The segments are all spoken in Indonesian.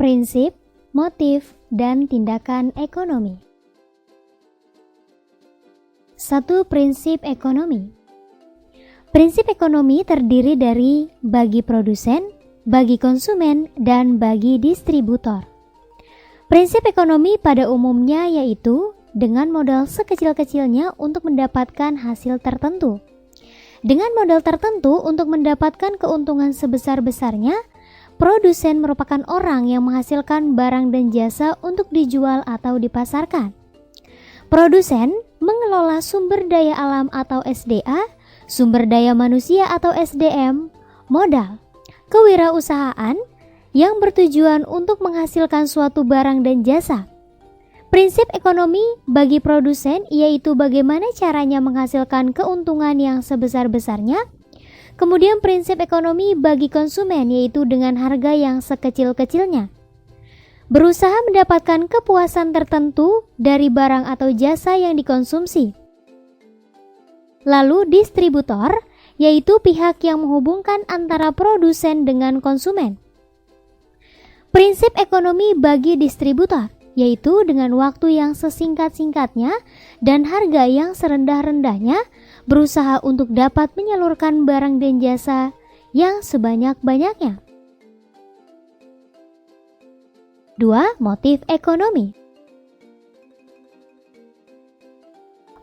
Prinsip, motif, dan tindakan ekonomi. 1. Prinsip ekonomi. Prinsip ekonomi terdiri dari bagi produsen, bagi konsumen, dan bagi distributor. Prinsip ekonomi pada umumnya yaitu dengan modal sekecil-kecilnya untuk mendapatkan hasil tertentu. Dengan modal tertentu untuk mendapatkan keuntungan sebesar-besarnya, produsen merupakan orang yang menghasilkan barang dan jasa untuk dijual atau dipasarkan. Produsen mengelola sumber daya alam atau SDA, sumber daya manusia atau SDM, modal, kewirausahaan yang bertujuan untuk menghasilkan suatu barang dan jasa. Prinsip ekonomi bagi produsen yaitu bagaimana caranya menghasilkan keuntungan yang sebesar-besarnya. Kemudian prinsip ekonomi bagi konsumen yaitu dengan harga yang sekecil-kecilnya. Berusaha mendapatkan kepuasan tertentu dari barang atau jasa yang dikonsumsi. Lalu distributor yaitu pihak yang menghubungkan antara produsen dengan konsumen. Prinsip ekonomi bagi distributor yaitu dengan waktu yang sesingkat-singkatnya dan harga yang serendah-rendahnya berusaha untuk dapat menyalurkan barang dan jasa yang sebanyak-banyaknya. 2. Motif ekonomi.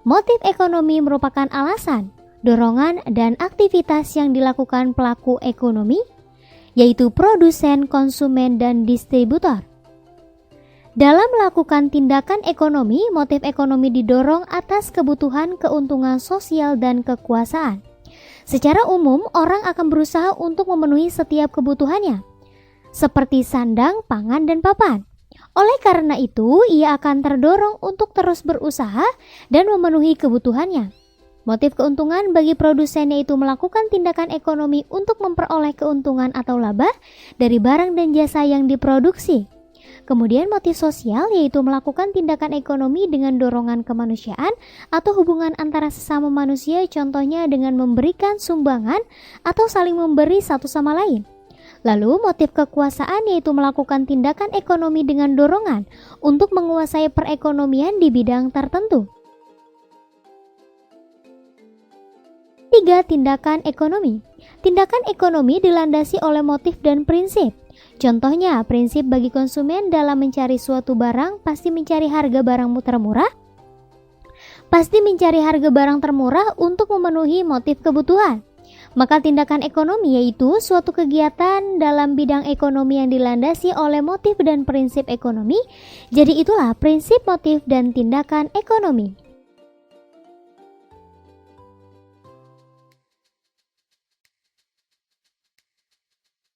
Motif ekonomi merupakan alasan, dorongan, dan aktivitas yang dilakukan pelaku ekonomi, yaitu produsen, konsumen, dan distributor. Dalam melakukan tindakan ekonomi, motif ekonomi didorong atas kebutuhan keuntungan sosial dan kekuasaan. Secara umum, orang akan berusaha untuk memenuhi setiap kebutuhannya, seperti sandang, pangan, dan papan. Oleh karena itu, ia akan terdorong untuk terus berusaha dan memenuhi kebutuhannya. Motif keuntungan bagi produsen yaitu melakukan tindakan ekonomi untuk memperoleh keuntungan atau laba dari barang dan jasa yang diproduksi. Kemudian motif sosial yaitu melakukan tindakan ekonomi dengan dorongan kemanusiaan atau hubungan antara sesama manusia, contohnya dengan memberikan sumbangan atau saling memberi satu sama lain. Lalu motif kekuasaan yaitu melakukan tindakan ekonomi dengan dorongan untuk menguasai perekonomian di bidang tertentu. 3. Tindakan ekonomi. Tindakan ekonomi dilandasi oleh motif dan prinsip. Contohnya, prinsip bagi konsumen dalam mencari suatu barang pasti mencari harga barang termurah. Pasti mencari harga barang termurah untuk memenuhi motif kebutuhan. Maka tindakan ekonomi yaitu suatu kegiatan dalam bidang ekonomi yang dilandasi oleh motif dan prinsip ekonomi. Jadi itulah prinsip, motif, dan tindakan ekonomi.